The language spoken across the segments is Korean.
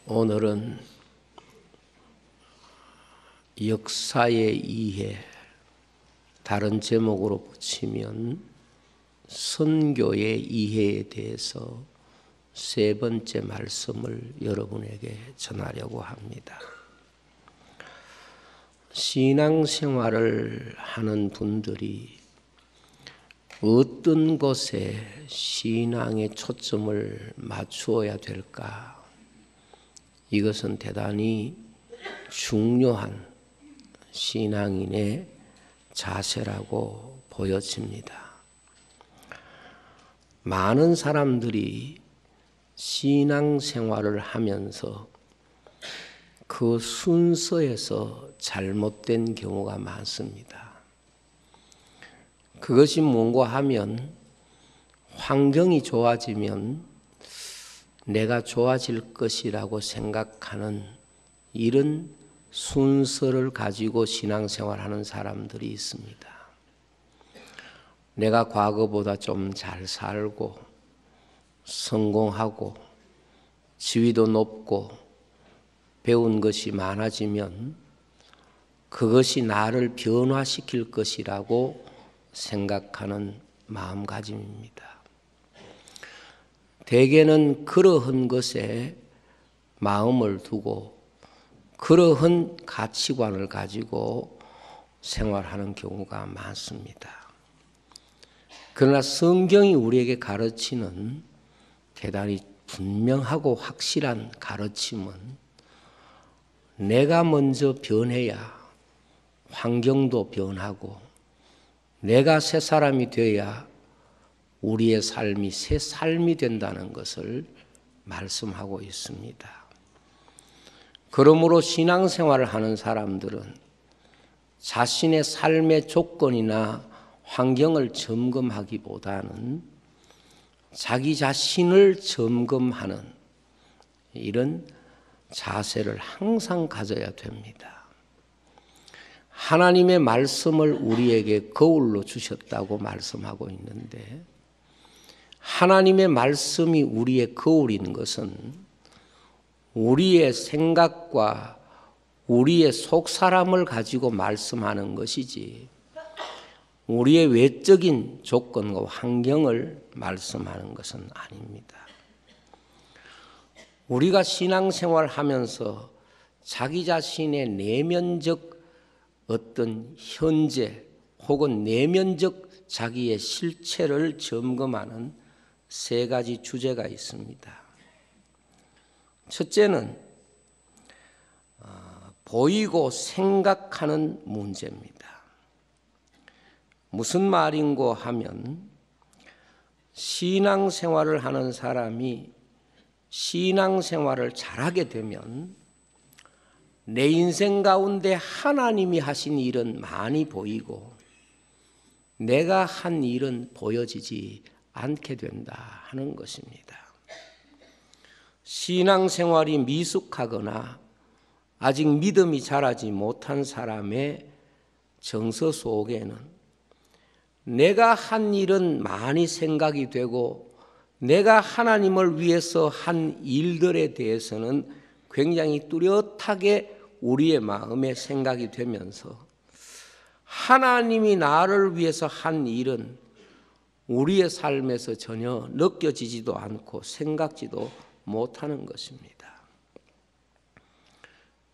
오늘은 역사의 이해, 다른 제목으로 붙이면 선교의 이해에 대해서 세 번째 말씀을 여러분에게 전하려고 합니다. 신앙생활을 하는 분들이 어떤 것에 신앙의 초점을 맞추어야 될까? 이것은 대단히 중요한 신앙인의 자세라고 보여집니다. 많은 사람들이 신앙생활을 하면서 그 순서에서 잘못된 경우가 많습니다. 그것이 뭔가 하면 환경이 좋아지면 내가 좋아질 것이라고 생각하는 이런 순서를 가지고 신앙생활하는 사람들이 있습니다. 내가 과거보다 좀 잘 살고 성공하고 지위도 높고 배운 것이 많아지면 그것이 나를 변화시킬 것이라고 생각하는 마음가짐입니다. 대개는 그러한 것에 마음을 두고 그러한 가치관을 가지고 생활하는 경우가 많습니다. 그러나 성경이 우리에게 가르치는 대단히 분명하고 확실한 가르침은 내가 먼저 변해야 환경도 변하고 내가 새 사람이 되어야 우리의 삶이 새 삶이 된다는 것을 말씀하고 있습니다. 그러므로 신앙생활을 하는 사람들은 자신의 삶의 조건이나 환경을 점검하기보다는 자기 자신을 점검하는 이런 자세를 항상 가져야 됩니다. 하나님의 말씀을 우리에게 거울로 주셨다고 말씀하고 있는데 하나님의 말씀이 우리의 거울인 것은 우리의 생각과 우리의 속사람을 가지고 말씀하는 것이지 우리의 외적인 조건과 환경을 말씀하는 것은 아닙니다. 우리가 신앙생활을 하면서 자기 자신의 내면적 어떤 현재 혹은 내면적 자기의 실체를 점검하는 세 가지 주제가 있습니다. 첫째는 보이고 생각하는 문제입니다. 무슨 말인고 하면 신앙생활을 하는 사람이 신앙생활을 잘하게 되면 내 인생 가운데 하나님이 하신 일은 많이 보이고 내가 한 일은 보여지지 않게 된다 하는 것입니다. 신앙생활이 미숙하거나 아직 믿음이 자라지 못한 사람의 정서 속에는 내가 한 일은 많이 생각이 되고 내가 하나님을 위해서 한 일들에 대해서는 굉장히 뚜렷하게 우리의 마음에 생각이 되면서 하나님이 나를 위해서 한 일은 우리의 삶에서 전혀 느껴지지도 않고 생각지도 못하는 것입니다.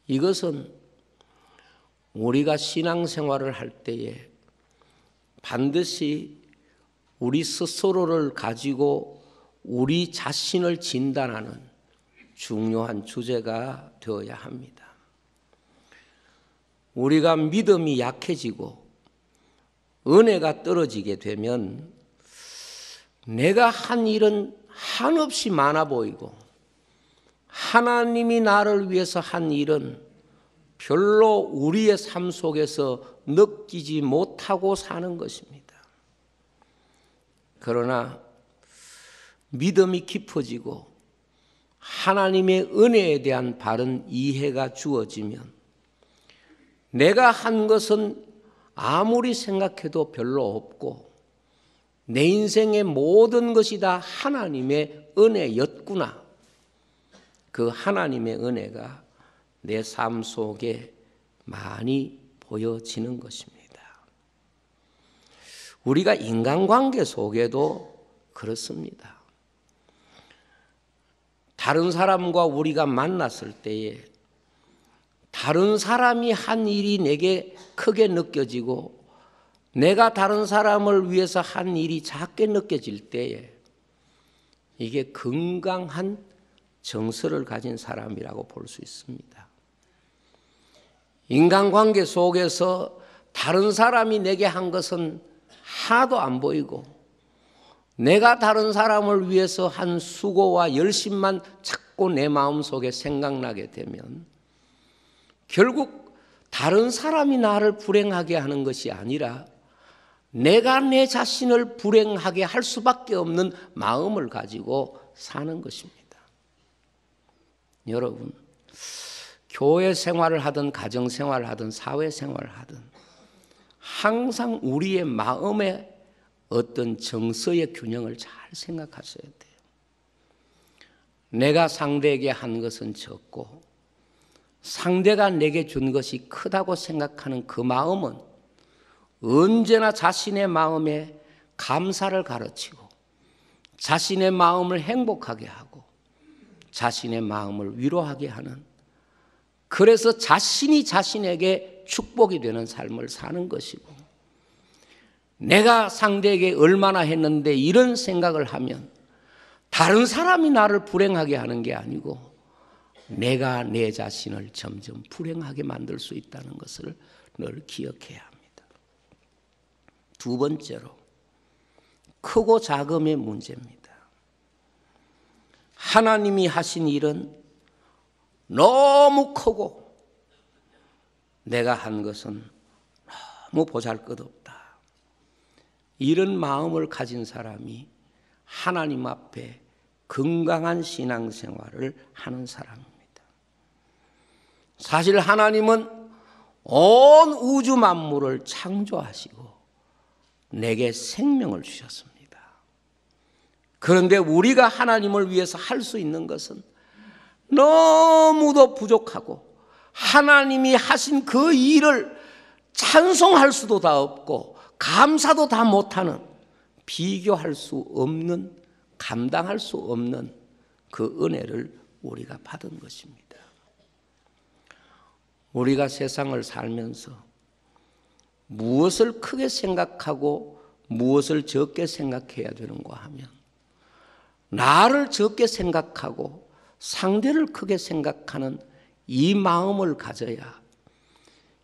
이것은 우리가 신앙생활을 할 때에 반드시 우리 스스로를 가지고 우리 자신을 진단하는 중요한 주제가 되어야 합니다. 우리가 믿음이 약해지고 은혜가 떨어지게 되면 내가 한 일은 한없이 많아 보이고 하나님이 나를 위해서 한 일은 별로 우리의 삶 속에서 느끼지 못하고 사는 것입니다. 그러나 믿음이 깊어지고 하나님의 은혜에 대한 바른 이해가 주어지면 내가 한 것은 아무리 생각해도 별로 없고 내 인생의 모든 것이 다 하나님의 은혜였구나. 그 하나님의 은혜가 내 삶 속에 많이 보여지는 것입니다. 우리가 인간관계 속에도 그렇습니다. 다른 사람과 우리가 만났을 때에 다른 사람이 한 일이 내게 크게 느껴지고 내가 다른 사람을 위해서 한 일이 작게 느껴질 때에 이게 건강한 정서를 가진 사람이라고 볼 수 있습니다. 인간관계 속에서 다른 사람이 내게 한 것은 하나도 안 보이고 내가 다른 사람을 위해서 한 수고와 열심만 자꾸 내 마음속에 생각나게 되면 결국 다른 사람이 나를 불행하게 하는 것이 아니라 내가 내 자신을 불행하게 할 수밖에 없는 마음을 가지고 사는 것입니다. 여러분, 교회 생활을 하든 가정 생활을 하든 사회 생활을 하든 항상 우리의 마음에 어떤 정서의 균형을 잘 생각하셔야 돼요. 내가 상대에게 한 것은 적고 상대가 내게 준 것이 크다고 생각하는 그 마음은 언제나 자신의 마음에 감사를 가르치고 자신의 마음을 행복하게 하고 자신의 마음을 위로하게 하는, 그래서 자신이 자신에게 축복이 되는 삶을 사는 것이고, 내가 상대에게 얼마나 했는데 이런 생각을 하면 다른 사람이 나를 불행하게 하는 게 아니고 내가 내 자신을 점점 불행하게 만들 수 있다는 것을 늘 기억해야 합니다. 두 번째로, 크고 작음의 문제입니다. 하나님이 하신 일은 너무 크고 내가 한 것은 너무 보잘것없다. 이런 마음을 가진 사람이 하나님 앞에 건강한 신앙생활을 하는 사람입니다. 사실 하나님은 온 우주 만물을 창조하시고 내게 생명을 주셨습니다. 그런데 우리가 하나님을 위해서 할 수 있는 것은 너무도 부족하고 하나님이 하신 그 일을 찬송할 수도 다 없고 감사도 다 못하는, 비교할 수 없는, 감당할 수 없는 그 은혜를 우리가 받은 것입니다. 우리가 세상을 살면서 무엇을 크게 생각하고 무엇을 적게 생각해야 되는가 하면 나를 적게 생각하고 상대를 크게 생각하는 이 마음을 가져야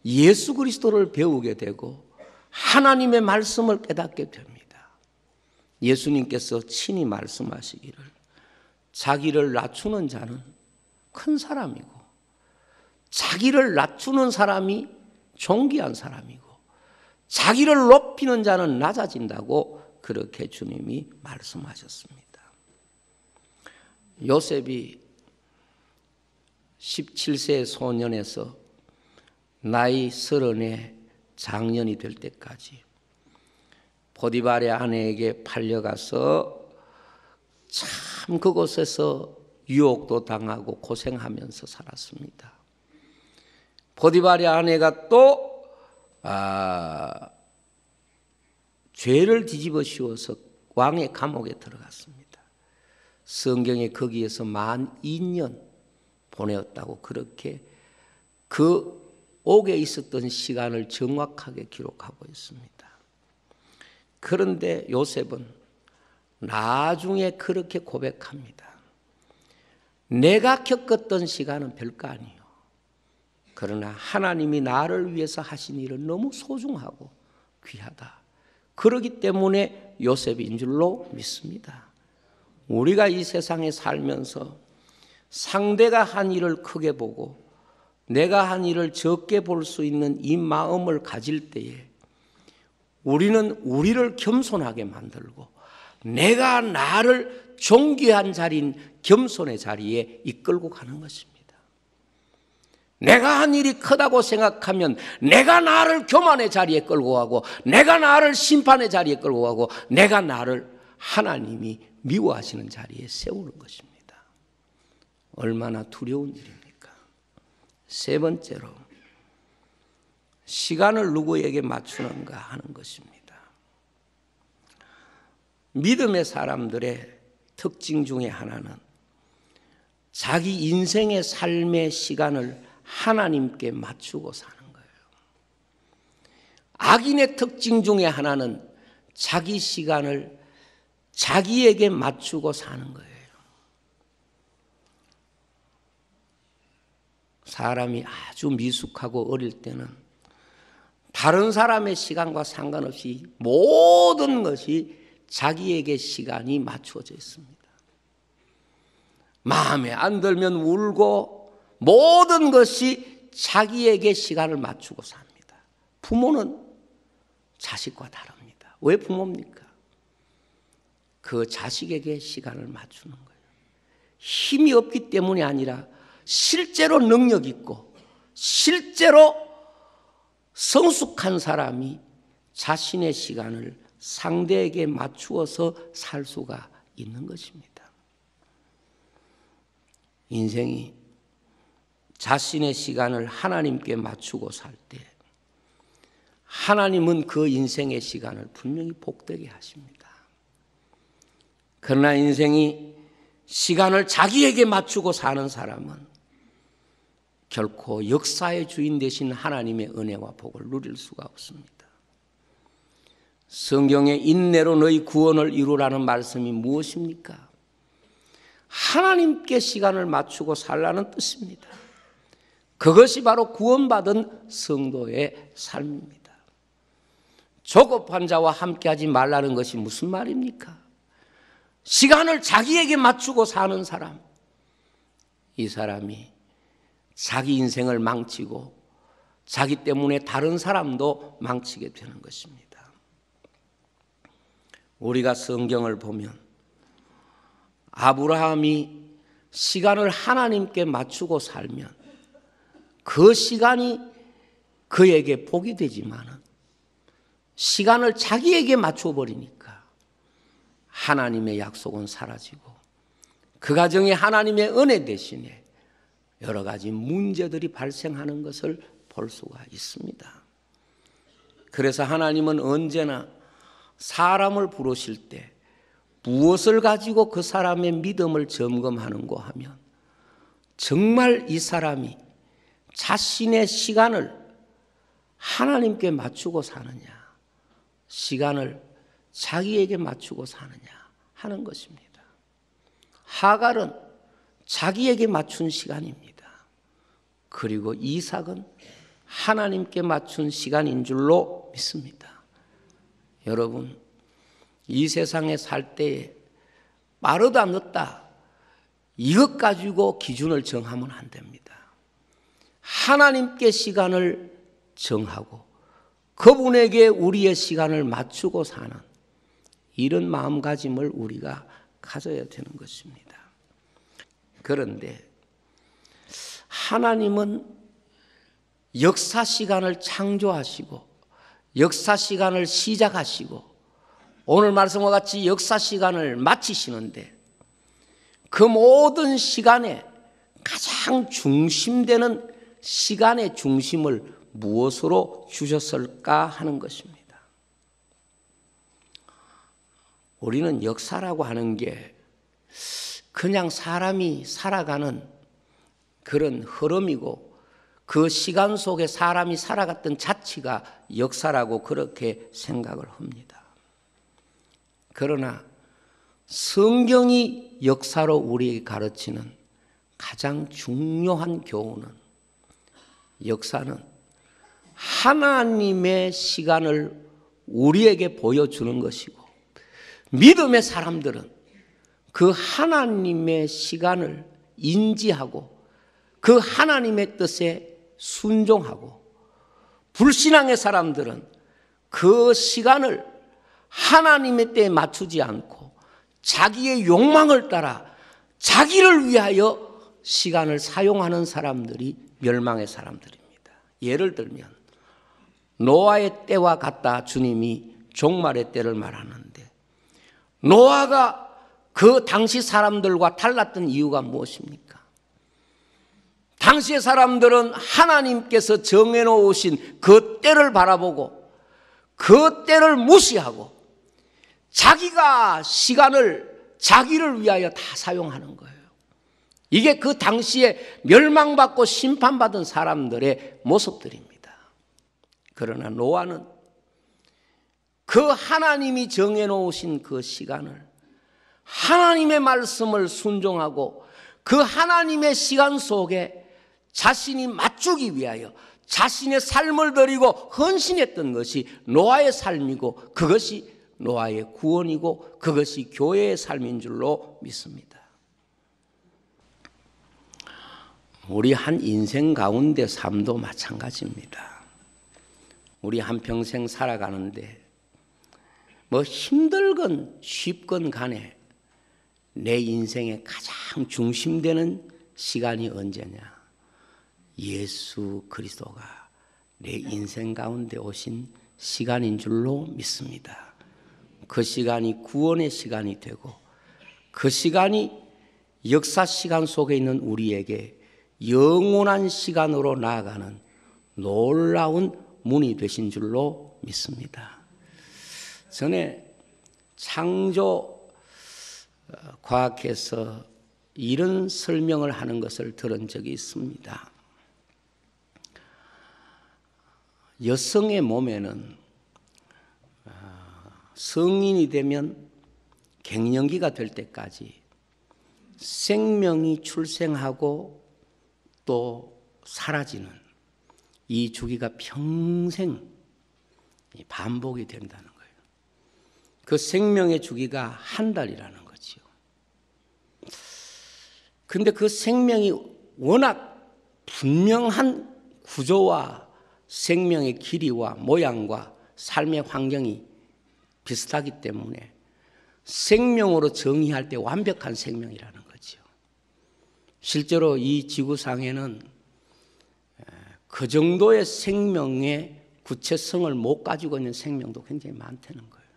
예수 그리스도를 배우게 되고 하나님의 말씀을 깨닫게 됩니다. 예수님께서 친히 말씀하시기를 자기를 낮추는 자는 큰 사람이고 자기를 낮추는 사람이 존귀한 사람이고 자기를 높이는 자는 낮아진다고 그렇게 주님이 말씀하셨습니다. 요셉이 17세 소년에서 나이 30에 장년이 될 때까지 보디발의 아내에게 팔려가서 참 그곳에서 유혹도 당하고 고생하면서 살았습니다. 보디발의 아내가 또 죄를 뒤집어 씌워서 왕의 감옥에 들어갔습니다. 성경에 거기에서 만 2년 보내었다고 그렇게 그 옥에 있었던 시간을 정확하게 기록하고 있습니다. 그런데 요셉은 나중에 그렇게 고백합니다. 내가 겪었던 시간은 별거 아니에요. 그러나 하나님이 나를 위해서 하신 일은 너무 소중하고 귀하다. 그렇기 때문에 요셉인 줄로 믿습니다. 우리가 이 세상에 살면서 상대가 한 일을 크게 보고 내가 한 일을 적게 볼 수 있는 이 마음을 가질 때에 우리는 우리를 겸손하게 만들고 내가 나를 존귀한 자리인 겸손의 자리에 이끌고 가는 것입니다. 내가 한 일이 크다고 생각하면 내가 나를 교만의 자리에 끌고 가고 내가 나를 심판의 자리에 끌고 가고 내가 나를 하나님이 미워하시는 자리에 세우는 것입니다. 얼마나 두려운 일입니까? 세 번째로 시간을 누구에게 맞추는가 하는 것입니다. 믿음의 사람들의 특징 중에 하나는 자기 인생의 삶의 시간을 하나님께 맞추고 사는 거예요. 악인의 특징 중에 하나는 자기 시간을 자기에게 맞추고 사는 거예요. 사람이 아주 미숙하고 어릴 때는 다른 사람의 시간과 상관없이 모든 것이 자기에게 시간이 맞추어져 있습니다. 마음에 안 들면 울고 모든 것이 자기에게 시간을 맞추고 삽니다. 부모는 자식과 다릅니다. 왜 부모입니까? 그 자식에게 시간을 맞추는 거예요. 힘이 없기 때문이 아니라 실제로 능력 있고 실제로 성숙한 사람이 자신의 시간을 상대에게 맞추어서 살 수가 있는 것입니다. 인생이 자신의 시간을 하나님께 맞추고 살 때 하나님은 그 인생의 시간을 분명히 복되게 하십니다. 그러나 인생이 시간을 자기에게 맞추고 사는 사람은 결코 역사의 주인 되신 하나님의 은혜와 복을 누릴 수가 없습니다. 성경의 인내로 너희 구원을 이루라는 말씀이 무엇입니까? 하나님께 시간을 맞추고 살라는 뜻입니다. 그것이 바로 구원받은 성도의 삶입니다. 조급한 자와 함께하지 말라는 것이 무슨 말입니까? 시간을 자기에게 맞추고 사는 사람, 이 사람이 자기 인생을 망치고 자기 때문에 다른 사람도 망치게 되는 것입니다. 우리가 성경을 보면 아브라함이 시간을 하나님께 맞추고 살면 그 시간이 그에게 복이 되지만 시간을 자기에게 맞춰버리니까 하나님의 약속은 사라지고 그 가정에 하나님의 은혜 대신에 여러 가지 문제들이 발생하는 것을 볼 수가 있습니다. 그래서 하나님은 언제나 사람을 부르실 때 무엇을 가지고 그 사람의 믿음을 점검하는고 하면 정말 이 사람이 자신의 시간을 하나님께 맞추고 사느냐, 시간을 자기에게 맞추고 사느냐 하는 것입니다. 하갈은 자기에게 맞춘 시간입니다. 그리고 이삭은 하나님께 맞춘 시간인 줄로 믿습니다. 여러분, 이 세상에 살 때에 빠르다 늦다 이것 가지고 기준을 정하면 안 됩니다. 하나님께 시간을 정하고 그분에게 우리의 시간을 맞추고 사는 이런 마음가짐을 우리가 가져야 되는 것입니다. 그런데 하나님은 역사 시간을 창조하시고 역사 시간을 시작하시고 오늘 말씀과 같이 역사 시간을 마치시는데 그 모든 시간에 가장 중심되는 시간의 중심을 무엇으로 주셨을까 하는 것입니다. 우리는 역사라고 하는 게 그냥 사람이 살아가는 그런 흐름이고 그 시간 속에 사람이 살아갔던 자체가 역사라고 그렇게 생각을 합니다. 그러나 성경이 역사로 우리에게 가르치는 가장 중요한 교훈은 역사는 하나님의 시간을 우리에게 보여주는 것이고 믿음의 사람들은 그 하나님의 시간을 인지하고 그 하나님의 뜻에 순종하고 불신앙의 사람들은 그 시간을 하나님의 때에 맞추지 않고 자기의 욕망을 따라 자기를 위하여 시간을 사용하는 사람들이 멸망의 사람들입니다. 예를 들면 노아의 때와 같다 주님이 종말의 때를 말하는데 노아가 그 당시 사람들과 달랐던 이유가 무엇입니까? 당시의 사람들은 하나님께서 정해놓으신 그 때를 바라보고 그 때를 무시하고 자기가 시간을 자기를 위하여 다 사용하는 거예요. 이게 그 당시에 멸망받고 심판받은 사람들의 모습들입니다. 그러나 노아는 그 하나님이 정해놓으신 그 시간을 하나님의 말씀을 순종하고 그 하나님의 시간 속에 자신이 맞추기 위하여 자신의 삶을 드리고 헌신했던 것이 노아의 삶이고 그것이 노아의 구원이고 그것이 교회의 삶인 줄로 믿습니다. 우리 한 인생 가운데 삶도 마찬가지입니다. 우리 한평생 살아가는데 뭐 힘들건 쉽건 간에 내 인생의 가장 중심되는 시간이 언제냐? 예수 그리스도가 내 인생 가운데 오신 시간인 줄로 믿습니다. 그 시간이 구원의 시간이 되고 그 시간이 역사 시간 속에 있는 우리에게 영원한 시간으로 나아가는 놀라운 문이 되신 줄로 믿습니다. 전에 창조 과학에서 이런 설명을 하는 것을 들은 적이 있습니다. 여성의 몸에는 성인이 되면 갱년기가 될 때까지 생명이 출생하고 또 사라지는 이 주기가 평생 반복이 된다는 거예요. 그 생명의 주기가 한 달이라는 거지요. 그런데 그 생명이 워낙 분명한 구조와 생명의 길이와 모양과 삶의 환경이 비슷하기 때문에 생명으로 정의할 때 완벽한 생명이라는 거죠. 실제로 이 지구상에는 그 정도의 생명의 구체성을 못 가지고 있는 생명도 굉장히 많다는 거예요.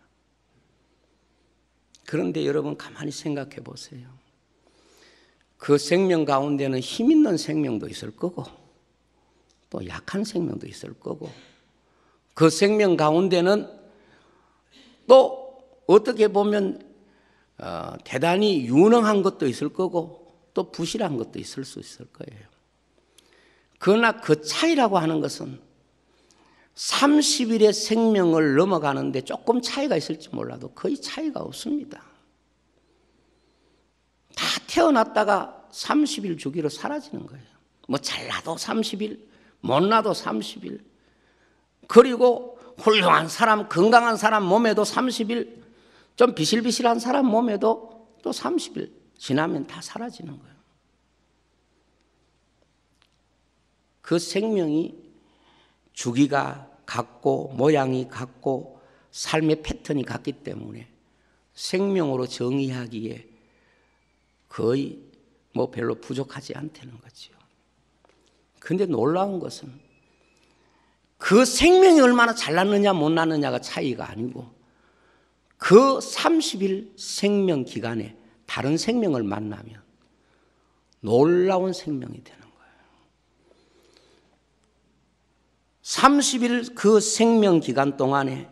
그런데 여러분 가만히 생각해 보세요. 그 생명 가운데는 힘 있는 생명도 있을 거고 또 약한 생명도 있을 거고 그 생명 가운데는 또 어떻게 보면 대단히 유능한 것도 있을 거고 또 부실한 것도 있을 수 있을 거예요. 그러나 그 차이라고 하는 것은 30일의 생명을 넘어가는데 조금 차이가 있을지 몰라도 거의 차이가 없습니다. 다 태어났다가 30일 주기로 사라지는 거예요. 뭐 잘나도 30일, 못나도 30일. 그리고 훌륭한 사람, 건강한 사람 몸에도 30일, 좀 비실비실한 사람 몸에도 또 30일 지나면 다 사라지는 거예요. 그 생명이 주기가 같고 모양이 같고 삶의 패턴이 같기 때문에 생명으로 정의하기에 거의 뭐 별로 부족하지 않다는 거죠. 그런데 놀라운 것은 그 생명이 얼마나 잘났느냐 못났느냐가 차이가 아니고 그 30일 생명 기간에 다른 생명을 만나면 놀라운 생명이 되는 거예요. 30일 그 생명 기간 동안에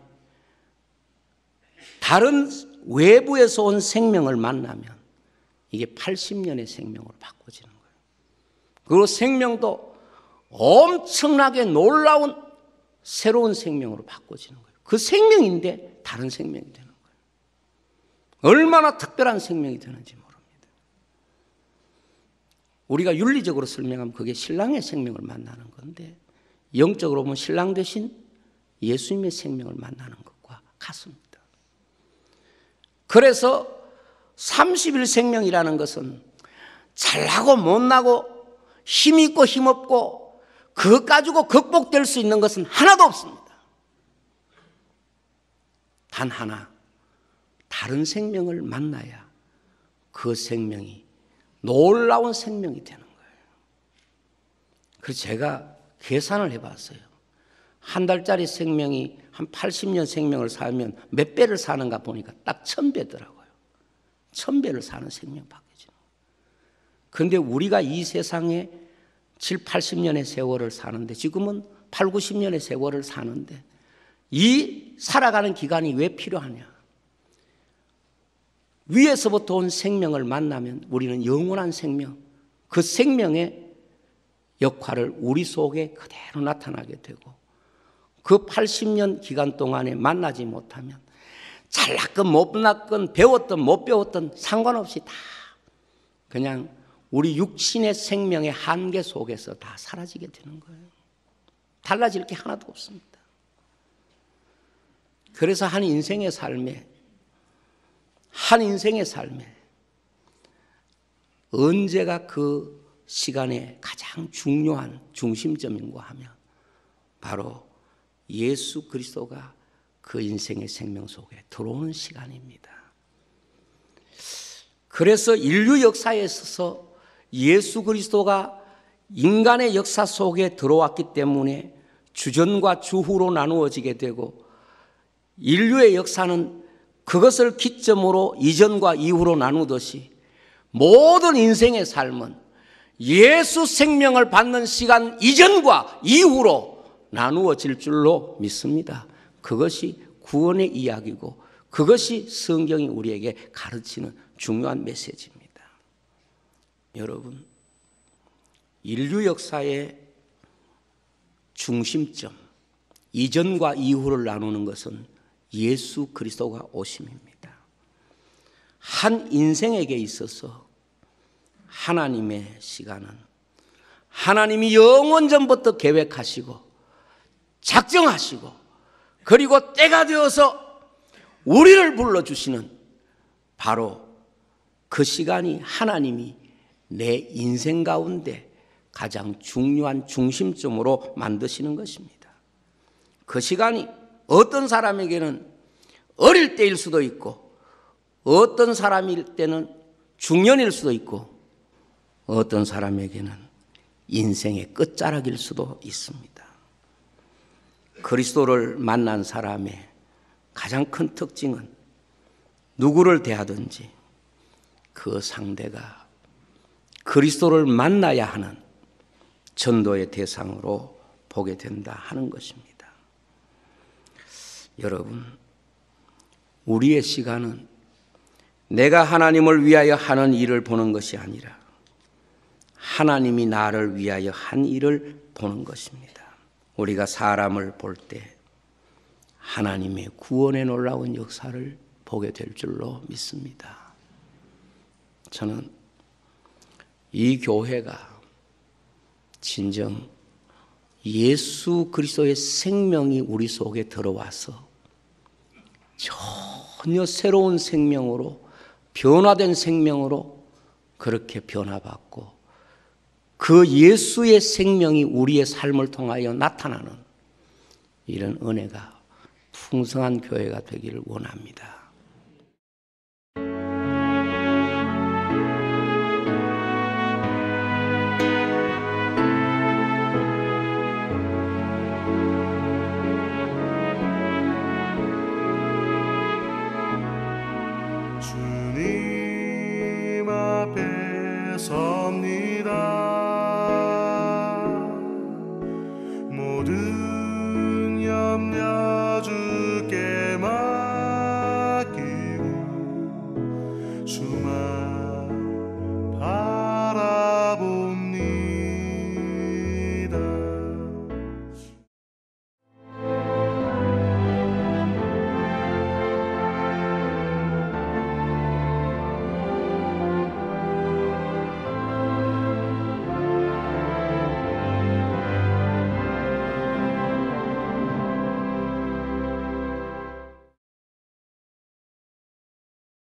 다른 외부에서 온 생명을 만나면 이게 80년의 생명으로 바꿔지는 거예요. 그리고 생명도 엄청나게 놀라운 새로운 생명으로 바꿔지는 거예요. 그 생명인데 다른 생명이 되는 거예요. 얼마나 특별한 생명이 되는지 모릅니다. 우리가 윤리적으로 설명하면 그게 신랑의 생명을 만나는 건데 영적으로 보면 신랑 대신 예수님의 생명을 만나는 것과 같습니다. 그래서 30일 생명이라는 것은 잘나고 못나고 힘있고 힘없고 그것 가지고 극복될 수 있는 것은 하나도 없습니다. 단 하나, 다른 생명을 만나야 그 생명이 놀라운 생명이 되는 거예요. 그래서 제가 계산을 해봤어요. 한 달짜리 생명이 한 80년 생명을 살면 몇 배를 사는가 보니까 딱 1000배더라고요. 1000배를 사는 생명 바뀌죠. 그런데 우리가 이 세상에 7, 80년의 세월을 사는데 지금은 8, 90년의 세월을 사는데 이 살아가는 기간이 왜 필요하냐? 위에서부터 온 생명을 만나면 우리는 영원한 생명, 그 생명의 역할을 우리 속에 그대로 나타나게 되고 그 80년 기간 동안에 만나지 못하면 잘났건 못났건 배웠든 못 배웠든 상관없이 다 그냥 우리 육신의 생명의 한계 속에서 다 사라지게 되는 거예요. 달라질 게 하나도 없습니다. 그래서 한 인생의 삶에 언제가 그 시간에 가장 중요한 중심점인가 하면 바로 예수 그리스도가 그 인생의 생명 속에 들어오는 시간입니다. 그래서 인류 역사에 있어서 예수 그리스도가 인간의 역사 속에 들어왔기 때문에 주전과 주후로 나누어지게 되고 인류의 역사는 그것을 기점으로 이전과 이후로 나누듯이 모든 인생의 삶은 예수 생명을 받는 시간 이전과 이후로 나누어질 줄로 믿습니다. 그것이 구원의 이야기고 그것이 성경이 우리에게 가르치는 중요한 메시지입니다. 여러분, 인류 역사의 중심점, 이전과 이후를 나누는 것은 예수 그리스도가 오심입니다. 한 인생에게 있어서 하나님의 시간은 하나님이 영원 전부터 계획하시고 작정하시고 그리고 때가 되어서 우리를 불러주시는 바로 그 시간이 하나님이 내 인생 가운데 가장 중요한 중심점으로 만드시는 것입니다. 그 시간이 어떤 사람에게는 어릴 때일 수도 있고 어떤 사람일 때는 중년일 수도 있고 어떤 사람에게는 인생의 끝자락일 수도 있습니다. 그리스도를 만난 사람의 가장 큰 특징은 누구를 대하든지 그 상대가 그리스도를 만나야 하는 전도의 대상으로 보게 된다 하는 것입니다. 여러분, 우리의 시간은 내가 하나님을 위하여 하는 일을 보는 것이 아니라 하나님이 나를 위하여 한 일을 보는 것입니다. 우리가 사람을 볼 때 하나님의 구원의 놀라운 역사를 보게 될 줄로 믿습니다. 저는 이 교회가 진정 예수 그리스도의 생명이 우리 속에 들어와서 전혀 새로운 생명으로 변화된 생명으로 그렇게 변화받고 그 예수의 생명이 우리의 삶을 통하여 나타나는 이런 은혜가 풍성한 교회가 되기를 원합니다. 주님 앞에 섭니다.